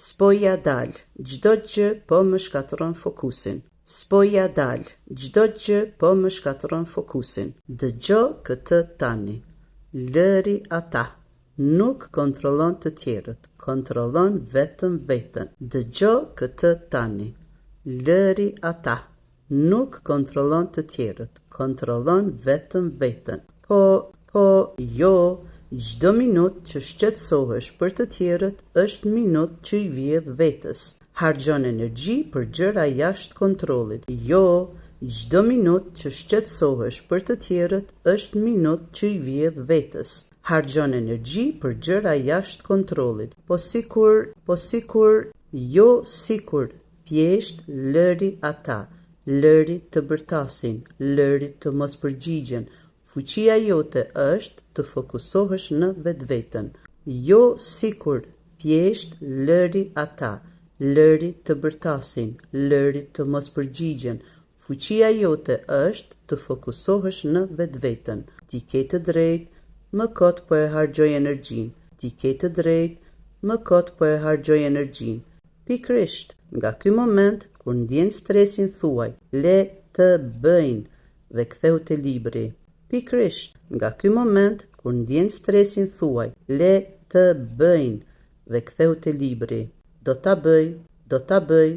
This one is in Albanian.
S'poja dal, gjdo gjë po më shkatron fokusin. S'poja dal, gjdo gjë po më shkatron fokusin. Dëgjo këtë tani. Lëri ata. Nuk kontrollon të tjerët, kontrollon vetëm veten. Dëgjo këtë tani. Lëri ata. Nuk kontrollon të tjerët, kontrollon vetëm veten. Jo, çdo minutë që shqetësohesh për të tjerët është minutë që i vjedh vetes. Harxhon energji për gjëra jashtë kontrollit. Jo, çdo minutë që shqetësohesh për të tjerët është minutë që i vjedh vetes. Harxhon energji për gjëra jashtë kontrollit. Po sikur, jo sikur, thjesht lëri ata. Lëri të bërtasin, lëri të mos përgjigjen. Fuqia jote është të fokusohesh në vetveten. Jo sikur, thjesht lëri ata. Lëri të bërtasin, lëri të mos përgjigjen. Fuqia jote është të fokusohesh në vetveten. Ti ke të drejtë, më kot po e harxhoj energjinë. Ti ke të drejtë, më kot po e harxhoj energjinë. Pikërisht, nga ky moment kur ndjen stresin thuaj, le të bëjnë dhe ktheu te libri. Pikërisht, nga ky moment kur ndjen stresin thuaj, le të bëjnë dhe ktheu te libri. Do ta bëj.